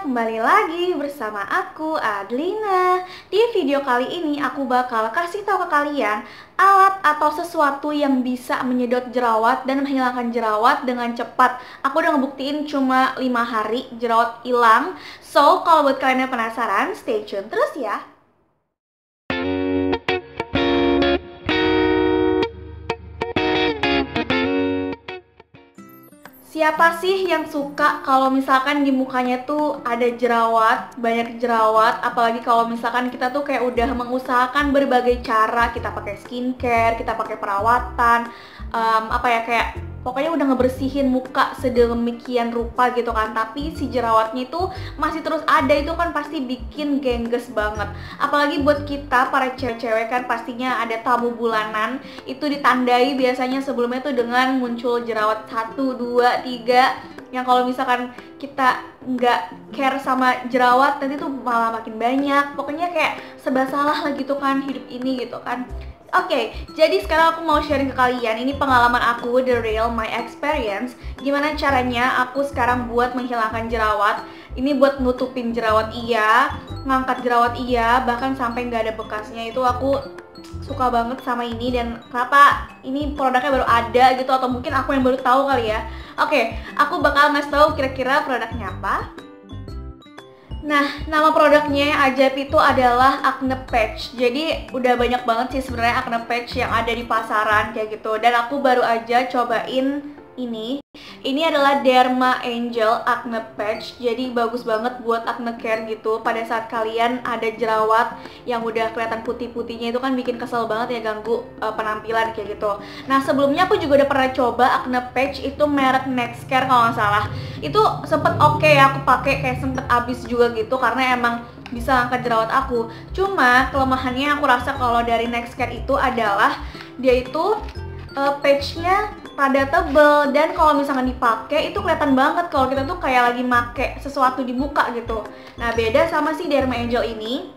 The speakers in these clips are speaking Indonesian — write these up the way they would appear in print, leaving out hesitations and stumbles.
kembali lagi bersama aku, Adlina. Di video kali ini aku bakal kasih tahu ke kalian alat atau sesuatu yang bisa menyedot jerawat dan menghilangkan jerawat dengan cepat. Aku udah ngebuktiin cuma 5 hari jerawat hilang. So, kalau buat kalian yang penasaran, stay tune terus ya. Siapa sih yang suka kalau misalkan di mukanya tuh ada jerawat, banyak jerawat, apalagi kalau misalkan kita tuh kayak udah mengusahakan berbagai cara, kita pakai skincare, kita pakai perawatan, kayak pokoknya udah ngebersihin muka sedemikian rupa gitu kan, tapi si jerawatnya itu masih terus ada, itu kan pasti bikin gengges banget. Apalagi buat kita para cewek-cewek kan pastinya ada tamu bulanan, itu ditandai biasanya sebelumnya tuh dengan muncul jerawat 1, 2, 3, yang kalau misalkan kita nggak care sama jerawat nanti tuh malah makin banyak. Pokoknya kayak serba salah lah gitu kan hidup ini gitu kan. Oke, jadi sekarang aku mau sharing ke kalian, ini pengalaman aku, the real my experience. Gimana caranya aku sekarang buat menghilangkan jerawat. Ini buat nutupin jerawat iya, ngangkat jerawat iya, bahkan sampai nggak ada bekasnya. Itu aku suka banget sama ini, dan kenapa ini produknya baru ada gitu, atau mungkin aku yang baru tahu kali ya. Oke, aku bakal ngasih tahu kira-kira produknya apa. Nah, nama produknya yang ajaib itu adalah Acne Patch. Jadi udah banyak banget sih sebenarnya Acne Patch yang ada di pasaran kayak gitu. Dan aku baru aja cobain ini. Ini adalah Derma Angel Acne Patch. Jadi bagus banget buat acne care gitu. Pada saat kalian ada jerawat yang udah kelihatan putih-putihnya, itu kan bikin kesel banget ya, ganggu penampilan kayak gitu. Nah, sebelumnya aku juga udah pernah coba Acne Patch, itu merek Nextcare kalau nggak salah. Itu sempet oke ya aku pakai, kayak sempet habis juga gitu karena emang bisa angkat jerawat aku. Cuma kelemahannya aku rasa kalau dari Nextcare itu adalah dia itu patchnya pada tebel, dan kalau misalkan dipakai itu kelihatan banget kalau kita tuh kayak lagi make sesuatu di muka gitu. Nah, beda sama si Derma Angel ini.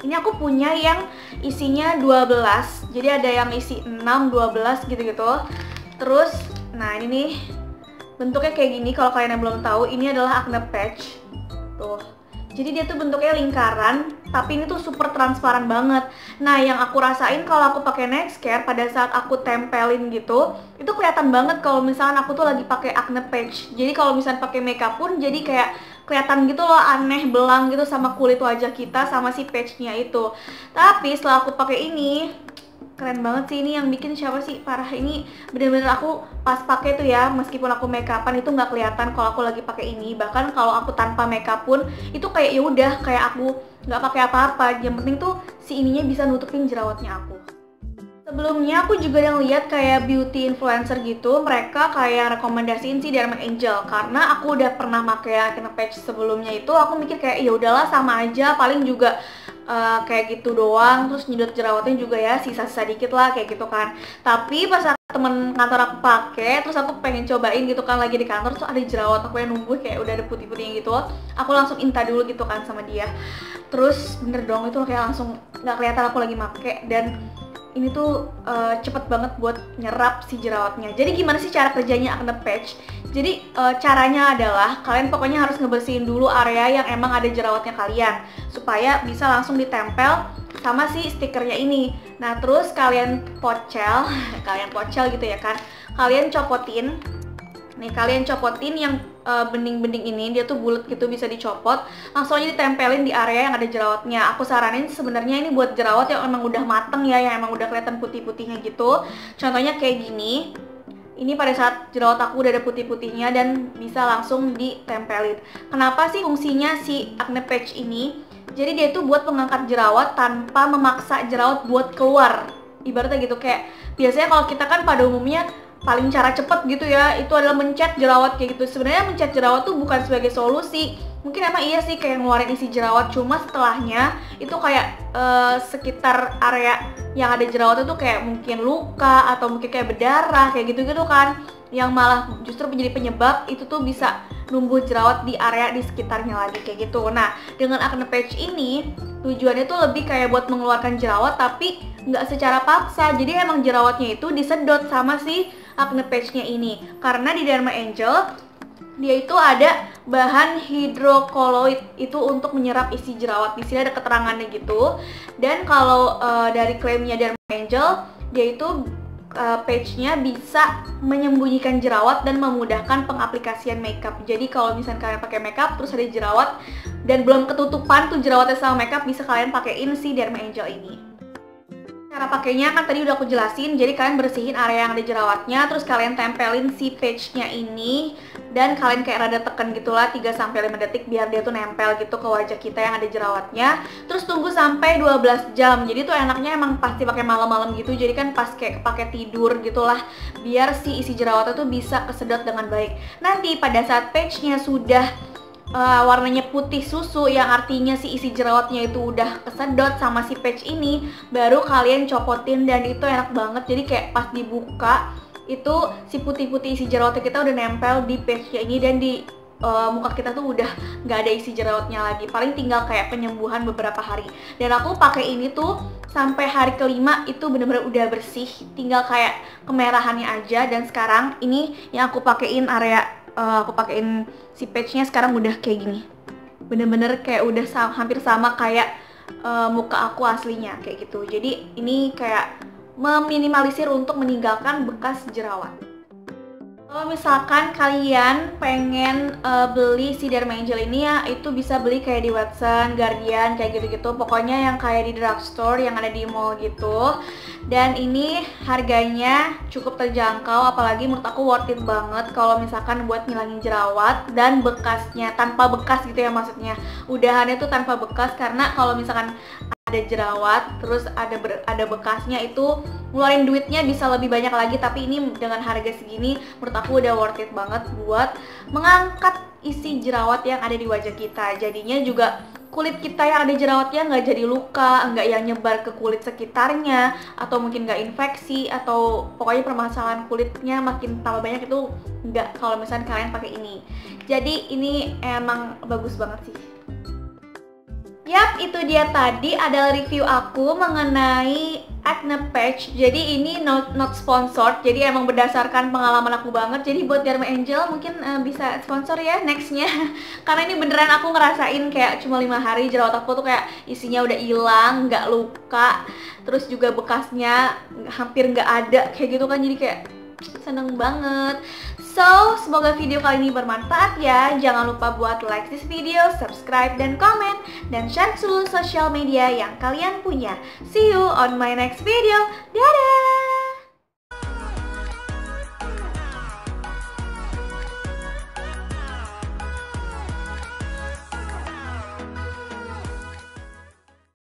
Ini aku punya yang isinya 12. Jadi ada yang isi 6, 12 gitu-gitu. Terus, nah ini nih bentuknya kayak gini. Kalau kalian yang belum tahu, ini adalah Acne Patch. Tuh. Jadi dia tuh bentuknya lingkaran, tapi ini tuh super transparan banget. Nah, yang aku rasain kalau aku pakai Nextcare pada saat aku tempelin gitu, itu kelihatan banget kalau misalkan aku tuh lagi pakai Acne Patch. Jadi kalau misalkan pakai makeup pun jadi kayak kelihatan gitu loh, aneh belang gitu sama kulit wajah kita sama si patchnya itu. Tapi setelah aku pakai ini, keren banget sih. Ini yang bikin siapa sih, parah, ini bener-bener aku pas pakai tuh ya, meskipun aku makeupan itu nggak kelihatan kalau aku lagi pakai ini. Bahkan kalau aku tanpa makeup pun itu kayak ya udah kayak aku nggak pakai apa-apa. Yang penting tuh si ininya bisa nutupin jerawatnya aku. Sebelumnya aku juga yang lihat kayak beauty influencer gitu, mereka kayak rekomendasiin si Derma Angel karena aku udah pernah pakai Acne Patch sebelumnya. Itu aku mikir kayak ya udahlah sama aja, paling juga kayak gitu doang, terus nyedot jerawatnya juga ya sisa-sisa dikit lah kayak gitu kan. Tapi pas temen kantor aku pakai, terus aku pengen cobain gitu kan lagi di kantor, terus ada jerawat aku yang numbuh kayak udah ada putih-putihnya gitu. Aku langsung inta dulu gitu kan sama dia. Terus bener dong, itu kayak langsung nggak kelihatan aku lagi make, dan ini tuh cepet banget buat nyerap si jerawatnya. Jadi gimana sih cara kerjanya Acne Patch? Jadi caranya adalah kalian pokoknya harus ngebersihin dulu area yang emang ada jerawatnya kalian, supaya bisa langsung ditempel sama si stikernya ini. Nah, terus kalian pocel, kalian pocel gitu ya kan. Kalian copotin. Nih, kalian copotin yang bening-bening ini, dia tuh bulat gitu, bisa dicopot, langsung aja ditempelin di area yang ada jerawatnya. Aku saranin sebenarnya ini buat jerawat yang emang udah mateng ya, yang emang udah kelihatan putih-putihnya gitu. Contohnya kayak gini. Ini pada saat jerawat aku udah ada putih-putihnya dan bisa langsung ditempelin. Kenapa sih fungsinya si Acne Patch ini? Jadi dia tuh buat pengangkat jerawat tanpa memaksa jerawat buat keluar. Ibaratnya gitu, kayak biasanya kalau kita kan pada umumnya paling cara cepet gitu ya, itu adalah mencet jerawat kayak gitu. Sebenarnya mencet jerawat tuh bukan sebagai solusi. Mungkin emang iya sih kayak ngeluarin isi jerawat, cuma setelahnya itu kayak sekitar area yang ada jerawat itu kayak mungkin luka atau mungkin kayak berdarah kayak gitu-gitu kan, yang malah justru menjadi penyebab itu tuh bisa numbuh jerawat di area di sekitarnya lagi kayak gitu. Nah, dengan Acne Patch ini tujuannya tuh lebih kayak buat mengeluarkan jerawat tapi nggak secara paksa. Jadi emang jerawatnya itu disedot sama si Acne Patch-nya ini. Karena di Derma Angel Dia itu ada bahan hidrokoloid itu untuk menyerap isi jerawat. Di sini ada keterangannya gitu. Dan kalau dari klaimnya Derma Angel, dia itu patchnya bisa menyembunyikan jerawat dan memudahkan pengaplikasian makeup. Jadi kalau misalnya kalian pakai makeup terus ada jerawat dan belum ketutupan tuh jerawatnya sama makeup, bisa kalian pakaiin si Derma Angel ini. Cara pakainya kan tadi udah aku jelasin. Jadi kalian bersihin area yang ada jerawatnya, terus kalian tempelin si patchnya ini, dan kalian kayak rada tekan gitulah 3-5 detik biar dia tuh nempel gitu ke wajah kita yang ada jerawatnya. Terus tunggu sampai 12 jam. Jadi tuh enaknya emang pasti pakai malam-malam gitu. Jadi kan pas kayak pakai tidur gitulah, biar si isi jerawatnya tuh bisa kesedot dengan baik. Nanti pada saat patchnya sudah warnanya putih susu, yang artinya si isi jerawatnya itu udah kesedot sama si patch ini, baru kalian copotin dan itu enak banget. Jadi kayak pas dibuka itu si putih-putih isi jerawatnya kita udah nempel di patchnya ini, dan di muka kita tuh udah nggak ada isi jerawatnya lagi. Paling tinggal kayak penyembuhan beberapa hari. Dan aku pakai ini tuh sampai hari kelima itu bener-bener udah bersih, tinggal kayak kemerahannya aja. Dan sekarang ini yang aku pakein aku pakein si patchnya sekarang udah kayak gini, bener-bener kayak udah hampir sama kayak muka aku aslinya kayak gitu. Jadi ini kayak meminimalisir untuk meninggalkan bekas jerawat. Kalau misalkan kalian pengen beli si Derma Angel ini ya, itu bisa beli kayak di Watson, Guardian, kayak gitu-gitu. Pokoknya yang kayak di drugstore, yang ada di mall gitu. Dan ini harganya cukup terjangkau, apalagi menurut aku worth it banget kalau misalkan buat ngilangin jerawat dan bekasnya, tanpa bekas gitu ya maksudnya. Udahannya tuh tanpa bekas, karena kalau misalkan ada jerawat terus ada bekasnya, itu ngeluarin duitnya bisa lebih banyak lagi. Tapi ini dengan harga segini menurut aku udah worth it banget buat mengangkat isi jerawat yang ada di wajah kita. Jadinya juga kulit kita yang ada jerawatnya nggak jadi luka, nggak yang nyebar ke kulit sekitarnya, atau mungkin nggak infeksi, atau pokoknya permasalahan kulitnya makin tambah banyak, itu nggak kalau misalnya kalian pakai ini. Jadi ini emang bagus banget sih. Yap, itu dia tadi adalah review aku mengenai acne patch. Jadi ini not sponsored, jadi emang berdasarkan pengalaman aku banget. Jadi buat Derma Angel mungkin bisa sponsor ya nextnya. Karena ini beneran aku ngerasain kayak cuma 5 hari jerawat aku tuh kayak isinya udah hilang, nggak luka. Terus juga bekasnya hampir nggak ada kayak gitu kan, jadi kayak seneng banget. So, semoga video kali ini bermanfaat ya. Jangan lupa buat like this video, subscribe, dan komen, dan share seluruh sosial media yang kalian punya. See you on my next video. Dadah!